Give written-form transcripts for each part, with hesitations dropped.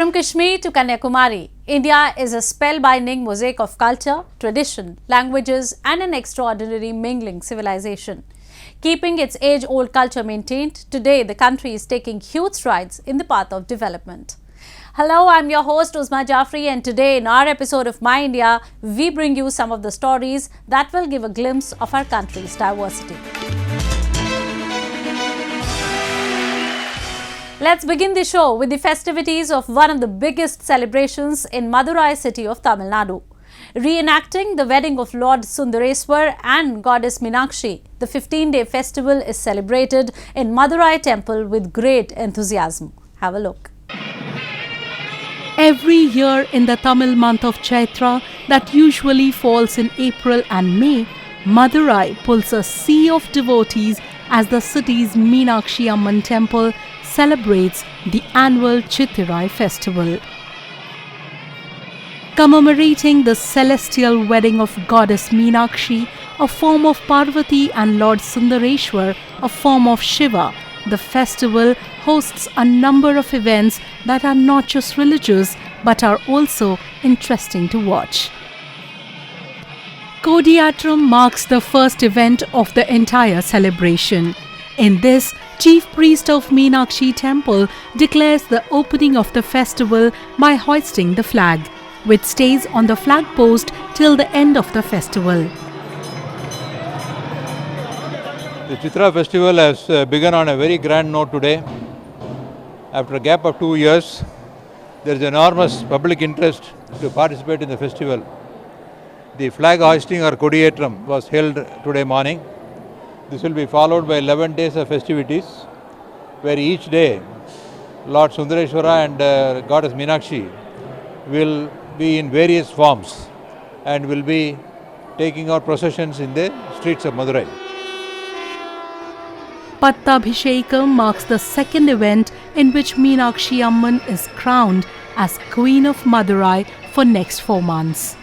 From Kashmir to Kanyakumari, India is a spellbinding mosaic of culture, tradition, languages and an extraordinary mingling civilization. Keeping its age-old culture maintained, today the country is taking huge strides in the path of development. Hello, I'm your host Uzma Jafri, and today in our episode of My India, we bring you some of the stories that will give a glimpse of our country's diversity. Let's begin the show with the festivities of one of the biggest celebrations in Madurai city of Tamil Nadu. Reenacting the wedding of Lord Sundareswar and Goddess Meenakshi, the 15-day festival is celebrated in Madurai temple with great enthusiasm. Have a look. Every year in the Tamil month of Chaitra, that usually falls in April and May, Madurai pulls a sea of devotees as the city's Meenakshi Amman temple celebrates the annual Chithirai festival. Commemorating the celestial wedding of Goddess Meenakshi, a form of Parvati, and Lord Sundareswar, a form of Shiva, the festival hosts a number of events that are not just religious but are also interesting to watch. Kodiyatram marks the first event of the entire celebration. In this, Chief Priest of Meenakshi Temple declares the opening of the festival by hoisting the flag, which stays on the flag post till the end of the festival. The Chithirai festival has begun on a very grand note today. After a gap of 2 years, there is enormous public interest to participate in the festival. The flag hoisting or Kodiyatram was held today morning. This will be followed by 11 days of festivities, where each day Lord Sundareswara and Goddess Meenakshi will be in various forms and will be taking out processions in the streets of Madurai. Pattabhishekam marks the second event in which Meenakshi Amman is crowned as Queen of Madurai for next 4 months.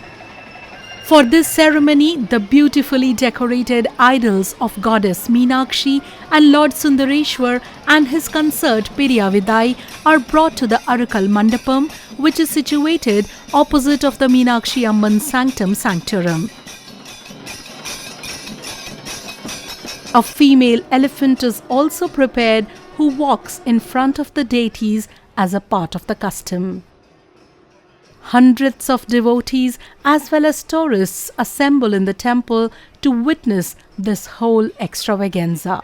For this ceremony, the beautifully decorated idols of Goddess Meenakshi and Lord Sundareswar and his consort Periyavidai are brought to the Arakal Mandapam, which is situated opposite of the Meenakshi Amman Sanctum Sanctorum. A female elephant is also prepared who walks in front of the deities as a part of the custom. Hundreds of devotees as well as tourists assemble in the temple to witness this whole extravaganza.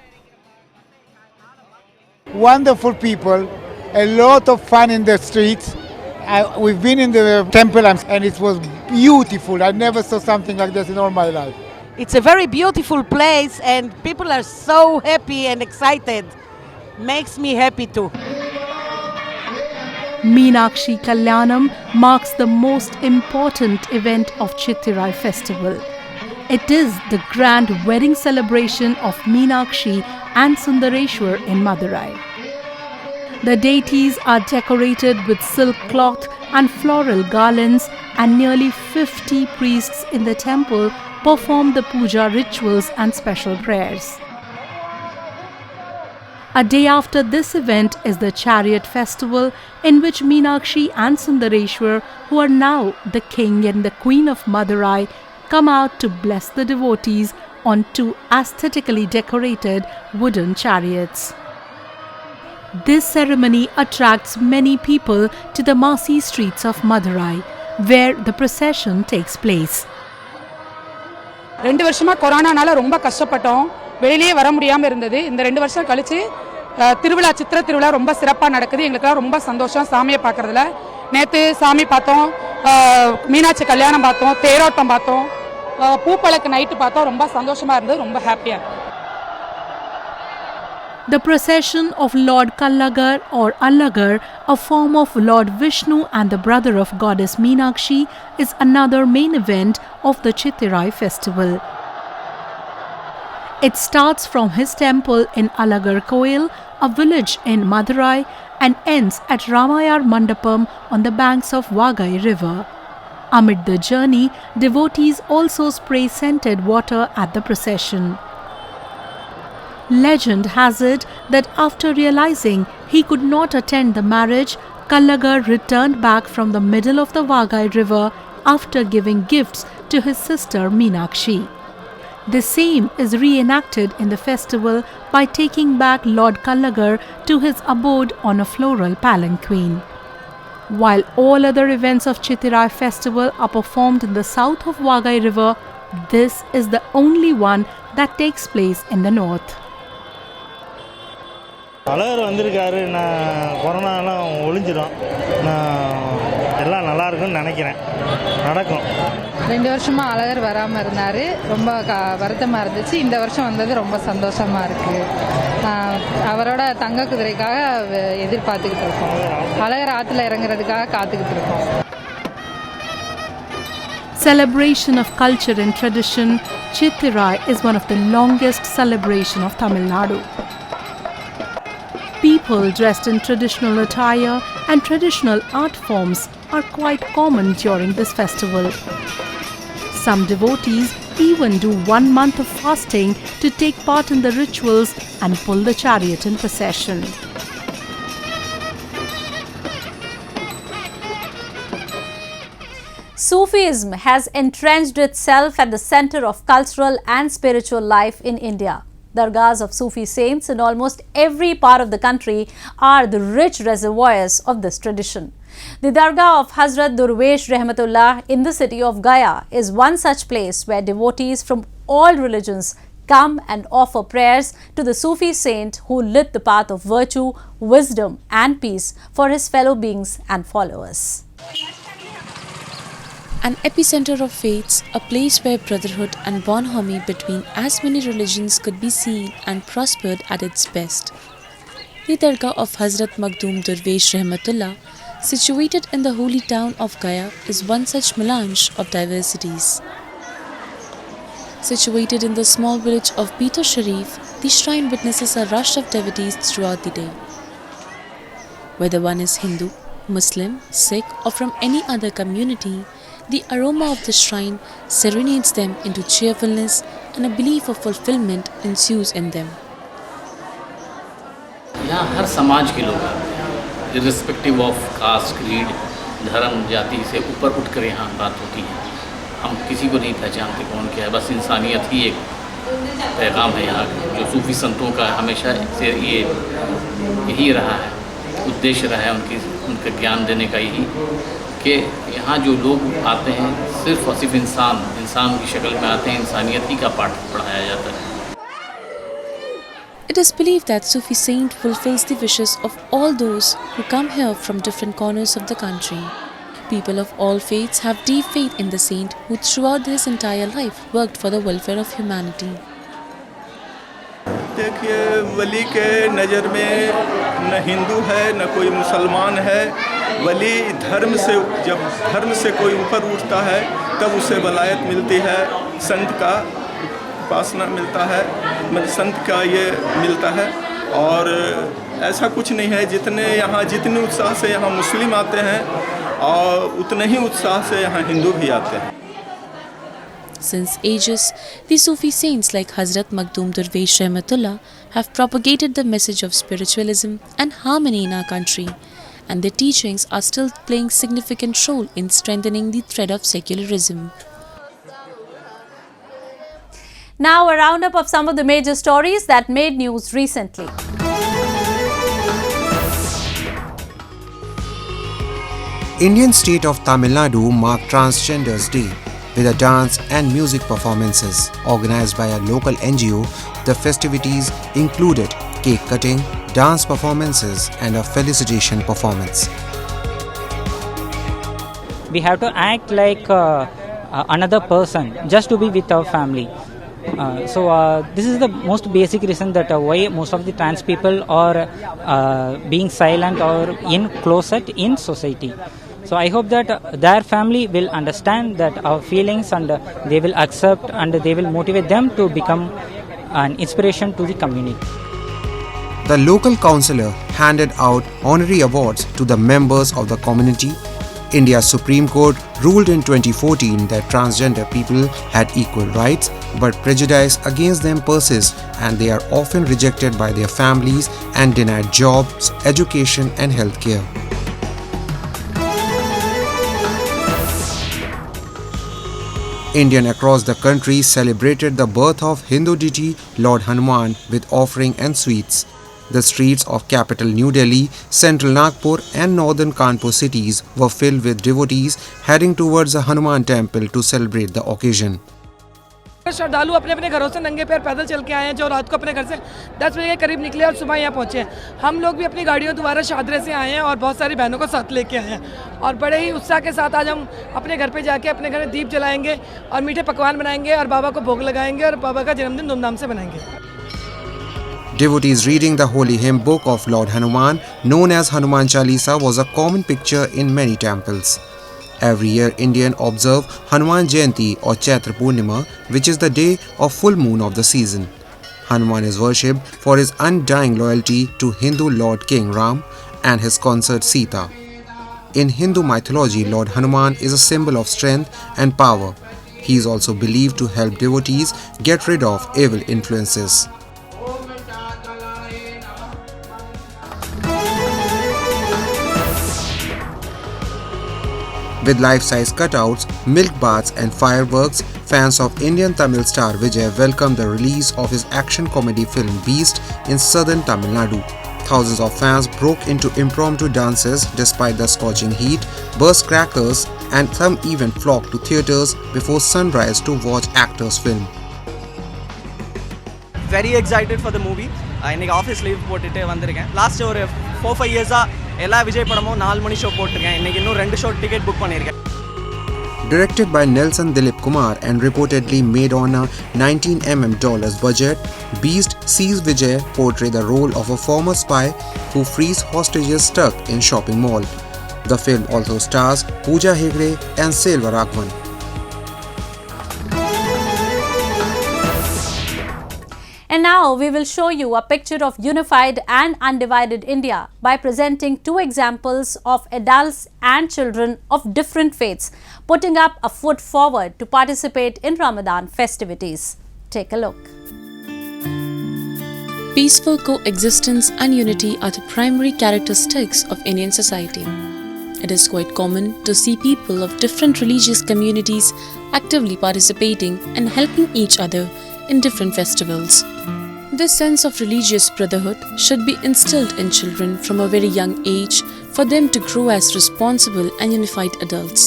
Wonderful people, a lot of fun in the streets. We've been in the temple and it was beautiful. I never saw something like this in all my life. It's a very beautiful place and people are so happy and excited. Makes me happy too. Meenakshi Kalyanam marks the most important event of Chithirai festival. It is the grand wedding celebration of Meenakshi and Sundareswar in Madurai. The deities are decorated with silk cloth and floral garlands, and nearly 50 priests in the temple perform the puja rituals and special prayers. A day after this event is the chariot festival, in which Meenakshi and Sundareswar, who are now the king and the queen of Madurai, come out to bless the devotees on 2 aesthetically decorated wooden chariots. This ceremony attracts many people to the massy streets of Madurai, where the procession takes place. 2 வருஷமா கொரோனானால ரொம்ப கஷ்டப்பட்டோம். வெளியிலே வர முடியாம இருந்தது. இந்த 2 வருஷம் கழிச்சு திருவிழா சித்திர திருவிழா ரொம்ப சிறப்பா நடக்குது. எங்களுக்கெல்லாம் ரொம்ப சந்தோஷம் சாமியை பார்க்கறதுல. நேத்து சாமி பார்த்தோம், மீனாட்சி கல்யாணம் பார்த்தோம், தேரோட்டம் பார்த்தோம், பூப்பழக்கு நைட் பார்த்தோம். ரொம்ப சந்தோஷமா இருந்தது, ரொம்ப ஹாப்பியா. The procession of Lord Kallagar or Aligarh, a form of Lord Vishnu and the brother of Goddess Meenakshi, is another main event of the Chithirai festival. It starts from his temple in Aligarh Koil, a village in Madurai, and ends at Ramayar Mandapam on the banks of Vagai river. Amid the journey, devotees also spray scented water at the procession. Legend has it that after realizing he could not attend the marriage, Kalagar returned back from the middle of the Vagai river after giving gifts to his sister Meenakshi. The same is reenacted in the festival by taking back Lord Kalagar to his abode on a floral palanquin. While all other events of Chithirai festival are performed in the south of Vagai river, this is the only one that takes place in the north. Azhagar வந்திருக்காரு. நான் கொரோனாலாம் ஒழிஞ்சிடும். நான் எல்லாம் நல்லா இருக்கும்னு நினைக்கிறேன். நடக்கும். 2 வருஷமா அழகர் வராமல் இருந்தார். ரொம்ப வருத்தமாக இருந்துச்சு. இந்த வருஷம் வந்தது ரொம்ப சந்தோஷமாக இருக்குது. அவரோட தங்க குதிரைக்காக எதிர்பார்த்துக்கிட்டு இருக்கோம். அழகர் ஆற்றுல இறங்குறதுக்காக காத்துக்கிட்டு இருக்கோம். Celebration of culture and tradition, Chithirai is one of the longest celebrations of Tamil Nadu. People dressed in traditional attire and traditional art forms are quite common during this festival. Some devotees even do 1 month of fasting to take part in the rituals and pull the chariot in procession. Sufism has entrenched itself at the center of cultural and spiritual life in India. Dargahs of Sufi saints in almost every part of the country are the rich reservoirs of this tradition. The Dargah of Hazrat Durvesh Rehmatullah in the city of Gaya is one such place where devotees from all religions come and offer prayers to the Sufi saint who lit the path of virtue, wisdom and peace for his fellow beings and followers. An epicenter of faiths, a place where brotherhood and bonhomie between as many religions could be seen and prospered at its best. The Dargah of Hazrat Makhdoom Durvesh Rehmatullah, situated in the holy town of Gaya, is one such melange of diversities. Situated in the small village of Bita Sharif, the shrine witnesses a rush of devotees throughout the day. Whether one is Hindu, Muslim, Sikh or from any other community, the aroma of the shrine serenades them into cheerfulness and a belief of fulfillment ensues in them. यहाँ हर समाज के लोग irrespective of caste, creed, धर्म, जाति से ऊपर उठकर यहाँ बात होती है. हम किसी को नहीं पहचानते कौन क्या है, बस इंसानियत ही एक पैगाम है यहाँ जो सूफी संतों का हमेशा से यही रहा है, उद्देश्य रहा है उनका ज्ञान देने का यही कि यहाँ जो लोग आते हैं सिर्फ और सिर्फ इंसान की शक्ल में आते हैं, इंसानियत ही का पाठ पढ़ाया जाता है. It is believed that Sufi saint fulfills the wishes of all those who come here from different corners of the country. People of all faiths have deep faith in the saint who throughout his entire life worked for the welfare of humanity. देखिए वली के नज़र में न हिंदू है न कोई मुसलमान है. वली धर्म से कोई ऊपर उठता है तब उसे वलायत मिलती है, संत का उपासना मिलता है, मतलब संत का ये मिलता है. और ऐसा कुछ नहीं है, जितने उत्साह से यहाँ मुस्लिम आते हैं और उतने ही उत्साह से यहाँ हिंदू भी आते हैं. Since ages, the Sufi saints like Hazrat Makhdoom Durvesh Rehmatullah have propagated the message of spiritualism and harmony in our country, and their teachings are still playing significant role in strengthening the thread of secularism. Now a roundup of some of the major stories that made news recently. Indian state of Tamil Nadu marked Transgenders Day with a dance and music performances organized by a local NGO. The festivities included cake cutting, dance performances and a felicitation performance. We have to act like another person just to be with our family. So this is the most basic reason that why most of the trans people are being silent or in closet in society. So I hope that their family will understand that our feelings and they will accept and they will motivate them to become an inspiration to the community. The local councillor handed out honorary awards to the members of the community. India's Supreme Court ruled in 2014 that transgender people had equal rights, but prejudice against them persists and they are often rejected by their families and denied jobs, education and healthcare. Indians across the country celebrated the birth of Hindu deity Lord Hanuman with offering and sweets. The streets of capital New Delhi, central Nagpur and northern Kanpur cities were filled with devotees heading towards the Hanuman temple to celebrate the occasion. श्रद्धालु अपने अपने घरों से नंगे पैर पैदल चल के आए हैं, जो रात को अपने घर से 10 बजे के करीब निकले और सुबह यहाँ पहुँचे हैं। हम लोग भी अपनी गाड़ियों द्वारा शादरे से आए हैं और बहुत सारी बहनों को साथ लेके आए हैं और बड़े ही उत्साह के साथ आज हम अपने घर पे जाके अपने घर में दीप जलाएंगे और मीठे पकवान बनाएंगे और बाबा को भोग लगाएंगे और बाबा का जन्मदिन धूमधाम से बनाएंगे। Devotees reading the holy hymn book of Lord Hanuman, known as Hanuman Chalisa, was a common picture in many temples. Every year, Indians observe Hanuman Jayanti or Chaitra Purnima, which is the day of full moon of the season. Hanuman is worshipped for his undying loyalty to Hindu Lord King Ram and his consort Sita. In Hindu mythology, Lord Hanuman is a symbol of strength and power. He is also believed to help devotees get rid of evil influences. With life-size cutouts, milk baths and fireworks, fans of Indian Tamil star Vijay welcomed the release of his action comedy film Beast in southern Tamil Nadu. Thousands of fans broke into impromptu dances despite the scorching heat, burst crackers and some even flocked to theatres before sunrise to watch actors' film. Very excited for the movie. இன்னைக்கு office leave போட்டுட்டு வந்திருக்கேன். Last ஒரு 4-5 இயர்ஸாக எல்லா விஜய் படமும் 4 மணி show போட்டிருக்கேன். இன்னைக்கு இன்னும் 2 ஷோ டிக்கெட் புக் பண்ணியிருக்கேன். Directed by Nelson Dilip Kumar and reportedly made on a $19 budget, Beast sees Vijay portray the role of a former spy who frees hostages stuck in shopping mall. The film also stars Pooja Hegde and Selva Raghavan. And now we will show you a picture of unified and undivided India by presenting 2 examples of adults and children of different faiths putting up a foot forward to participate in Ramadan festivities. Take a look. Peaceful coexistence and unity are the primary characteristics of Indian society. It is quite common to see people of different religious communities actively participating and helping each other in different festivals. This sense of religious brotherhood should be instilled in children from a very young age for them to grow as responsible and unified adults.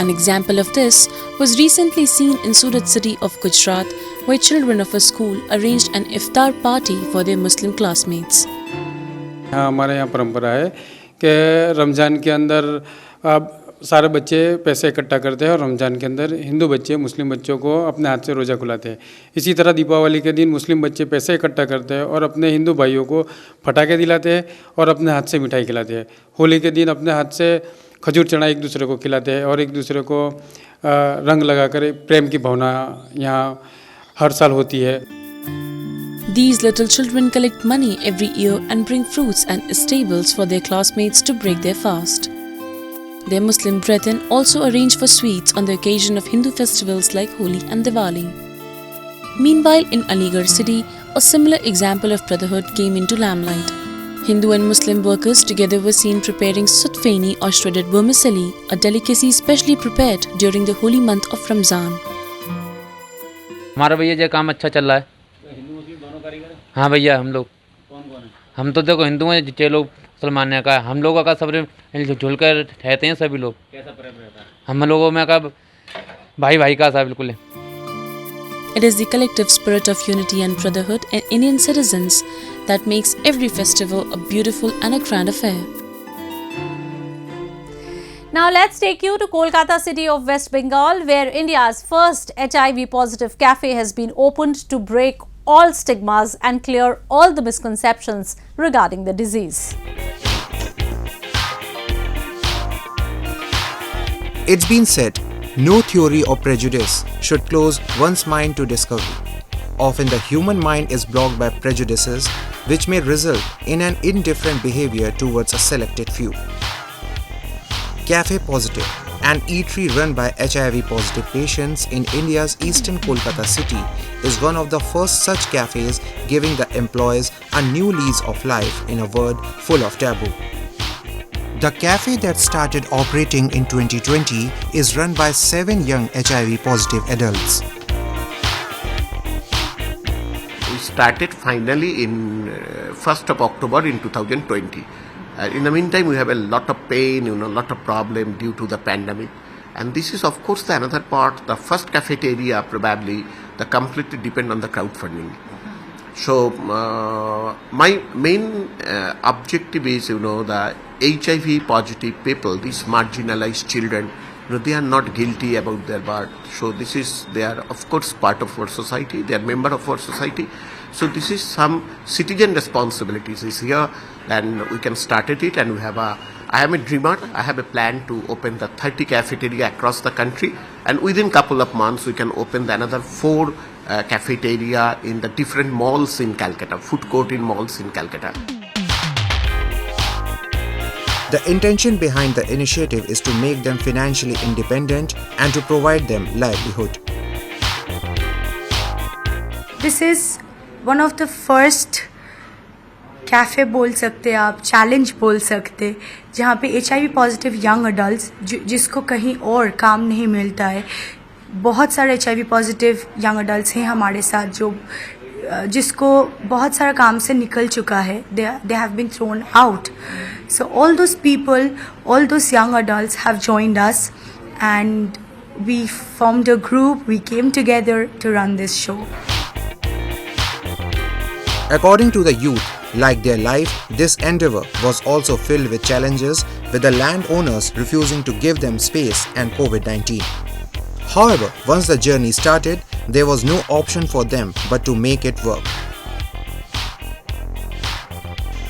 An example of this was recently seen in Surat city of Gujarat, where children of a school arranged an iftar party for their Muslim classmates. हमारे यहाँ परंपरा है कि रमज़ान के अंदर सारे बच्चे पैसे इकट्ठा करते हैं और रमज़ान के अंदर हिंदू बच्चे मुस्लिम बच्चों को अपने हाथ से रोज़ा खुलाते हैं। इसी तरह दीपावली के दिन मुस्लिम बच्चे पैसे इकट्ठा करते हैं और अपने हिंदू भाइयों को पटाखे दिलाते हैं और अपने हाथ से मिठाई खिलाते हैं। होली के दिन अपने हाथ से खजूर चना एक दूसरे को खिलाते हैं और एक दूसरे को रंग लगाकर प्रेम की भावना यहाँ हर साल होती है। These little children collect money every year and bring fruits and vegetables for their classmates to break their fast. Their Muslim brethren also arrange for sweets on the occasion of Hindu festivals like Holi and Diwali. Meanwhile, in Aligarh city, a similar example of brotherhood came into limelight. Hindu and Muslim workers together were seen preparing sutfeni or shredded vermicelli, a delicacy specially prepared during the holy month of Ramzan. हमारा भैया जो काम अच्छा चल रहा है। हाँ भैया, हम तो देखो हिंदू हैं, जे लोग मुसलमान का हम लोगों का सब झुल कर रहते हैं सभी लोग। कैसा प्रेम रहता है हम लोगों में का भाई भाई का सा बिल्कुल है। It is the collective spirit of unity and brotherhood in Indian citizens that makes every festival a beautiful and a grand affair. Now let's take you to Kolkata city of West Bengal, where India's first HIV positive cafe has been opened to break all stigmas and clear all the misconceptions regarding the disease. It's been said, no theory or prejudice should close one's mind to discovery. Often the human mind is blocked by prejudices which may result in an indifferent behavior towards a selected few. Cafe Positive, an eatery run by HIV positive patients in India's eastern Kolkata city, is one of the first such cafes giving the employees a new lease of life in a world full of taboo. The cafe that started operating in 2020 is run by 7 young HIV-positive adults. We started finally in 1st of October in 2020. In the meantime, we have a lot of pain, lot of problem due to the pandemic. And this is, of course, the another part. The first cafeteria probably the completely depend on the crowdfunding. So my main objective is, the HIV positive people, these marginalized children, they are not guilty about their birth. So they are of course part of our society. They are member of our society. So this is some citizen responsibilities is here, and we can start it. And I am a dreamer. I have a plan to open the 30 cafeteria across the country, and within couple of months we can open the another 4 cafeteria in the different malls in Calcutta, food court in malls in Calcutta. The intention behind the initiative is to make them financially independent and to provide them livelihood. This is one of the first cafe बोल सकते आप, challenge बोल सकते, जहाँ पे HIV positive young adults जिसको कहीं और काम नहीं मिलता है, बहुत सारे HIV पॉजिटिव यंग अडल्ट्स हैं हमारे साथ जो जिसको बहुत सारा काम से निकल चुका है, they have been thrown out. So all those people, all those young adults have joined us, and we formed a group, we came together to run this show. According to the youth, like their life, this endeavor was also filled with challenges, with the landowners refusing to give them space and COVID-19. However, once the journey started, there was no option for them but to make it work.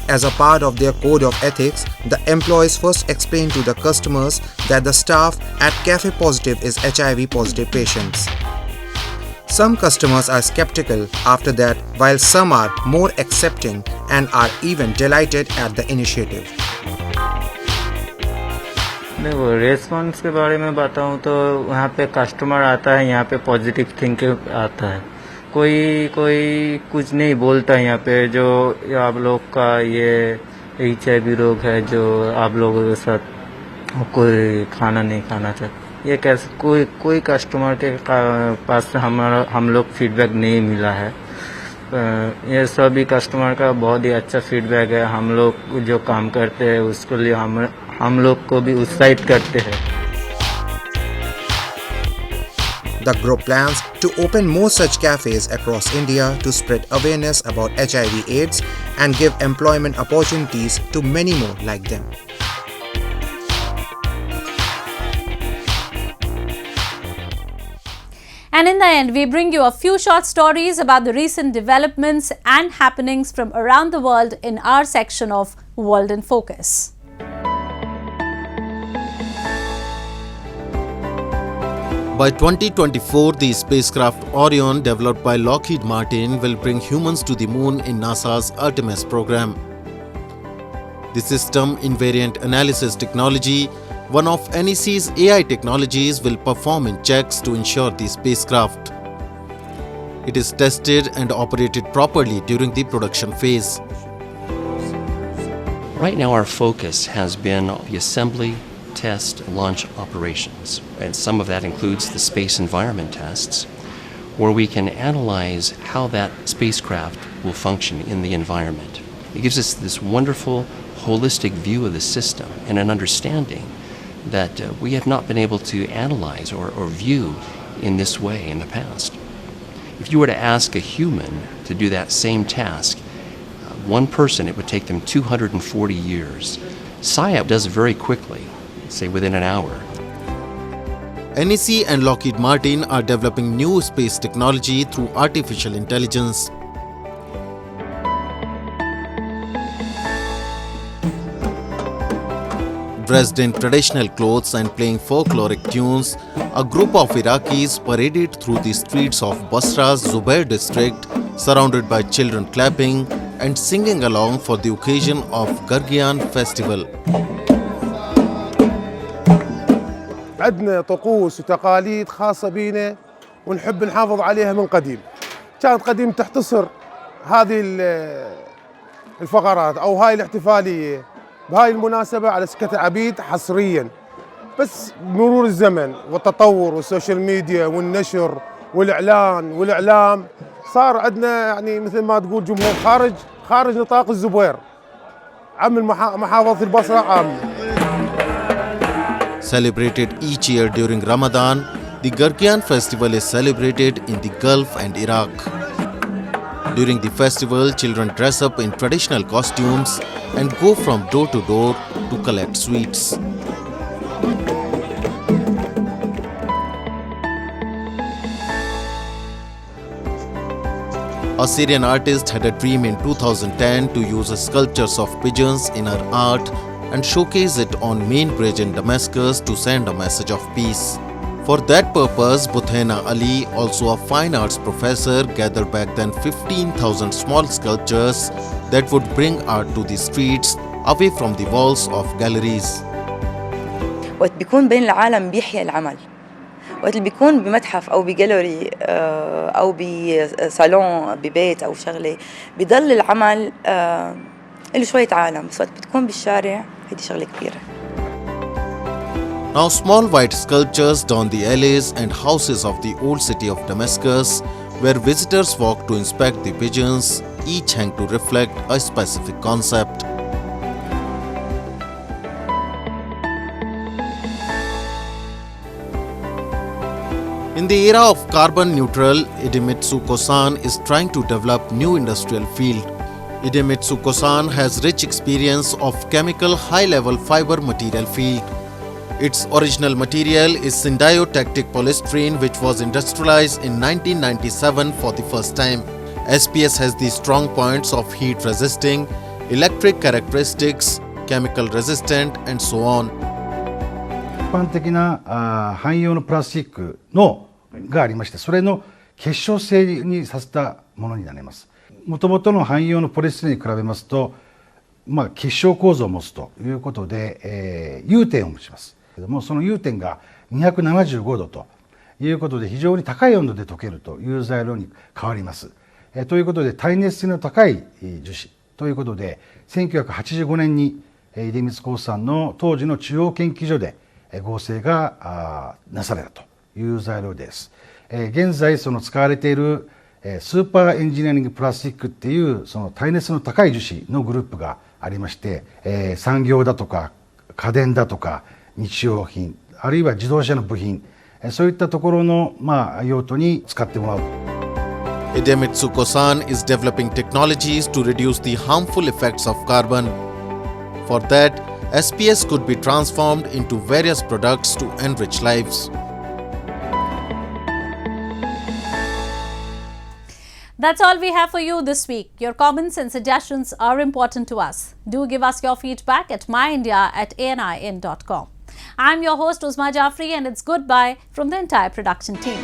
As a part of their code of ethics, the employees first explained to the customers that the staff at Cafe Positive is HIV positive patients. Some customers are skeptical after that, while some are more accepting and are even delighted at the initiative. देखो, response के बारे में बताऊं तो यहाँ पे customer आता है, यहाँ पे पॉजिटिव थिंकिंग आता है, कोई कुछ नहीं बोलता है यहाँ पे जो आप लोग का ये HIV रोग है जो आप लोगों के साथ कोई खाना नहीं खाना चाहिए, ये कैसे कोई कस्टमर के पास से हम लोग फीडबैक नहीं मिला है. ये सभी कस्टमर का बहुत ही अच्छा फीडबैक है. हम लोग जो काम करते हैं उसके लिए हम लोग को भी उत्साहित करते हैं. The group plans to open more such cafes across India to spread awareness about HIV/AIDS and give employment opportunities to many more like them. And in the end, we bring you a few short stories about the recent developments and happenings from around the world in our section of World in Focus. By 2024, the spacecraft Orion, developed by Lockheed Martin, will bring humans to the moon in NASA's Artemis program. The system invariant analysis technology, one of NEC's AI technologies, will perform in checks to ensure the spacecraft. It is tested and operated properly during the production phase. Right now our focus has been the assembly, test, launch operations, and some of that includes the space environment tests, where we can analyze how that spacecraft will function in the environment. It gives us this wonderful holistic view of the system and an understanding that we have not been able to analyze or view in this way in the past. If you were to ask a human to do that same task, one person, it would take them 240 years. SciAp does it very quickly, say within an hour. NEC and Lockheed Martin are developing new space technology through artificial intelligence. Dressed in traditional clothes and playing folkloric tunes, a group of Iraqis paraded through the streets of Basra's Zubair district, surrounded by children clapping and singing along for the occasion of Gargian festival. عندنا طقوس وتقاليد خاصة بينا ونحب نحافظ عليها من قديم. كانت قديم تحتصر هذه الفقرات أو هاي الاحتفالية بهاي المناسبة على سكة عبيد حصريا. بس مرور الزمن والتطور والسوشيال ميديا والنشر والإعلام صار عندنا يعني مثل ما تقول جمهور خارج نطاق الزبير. عم محافظة البصرة عام. Celebrated each year during Ramadan, the Garkian festival is celebrated in the Gulf and Iraq. During the festival, children dress up in traditional costumes and go from door to door to collect sweets. A Syrian artist had a dream in 2010 to use sculptures of pigeons in her art and showcase it on main bridge in Damascus to send a message of peace. For that purpose, Buthena Ali, also a fine arts professor, gathered back then 15,000 small sculptures that would bring art to the streets away from the walls of galleries. وقت بيكون بين العالم بيحيا العمل، وقت اللي بيكون بمتحف أو بجاليري أو بصالون ببيت أو شغلة بيضل العمل له شوية عالم، بس وقت بتكون بالشارع هيدي شغلة كبيرة. Now small white sculptures dot the alleys and houses of the old city of Damascus, where visitors walk to inspect the pigeons, each hang to reflect a specific concept. In the era of carbon neutral, Idemitsu Kosan is trying to develop new industrial field. Idemitsu Kosan has rich experience of chemical high-level fiber material field. Its original material is syndiotactic polystyrene, which was industrialized in 1997 for the first time. SPS has the strong points of heat resisting, electric characteristics, chemical resistant, and so on. 一般的な汎用のプラスチックがありまして、それの結晶性にさせたものになります。もともとの汎用のポリスチレンに比べますと、結晶構造を持つということで、融点を持ちます。けども、その融点が275度ということで、非常に高い温度で溶けるという材料に変わります。ということで、耐熱性の高い樹脂ということで、1985年に出光興産の当時の中央研究所で合成がなされたという材料です。現在その使われているスーパーエンジニアリングプラスチックっていうその耐熱の高い樹脂のグループがありまして、産業だとか家電だとか日用品、あるいは自動車の部品、そういったところの用途に使ってもらう。Idemitsu Kosan is developing technologies to reduce the harmful effects of carbon. For that, SPS could be transformed into various products to enrich lives. That's all we have for you this week. Your comments and suggestions are important to us. Do give us your feedback at myindia@anin.com. I'm your host Uzma Jafri, and it's goodbye from the entire production team.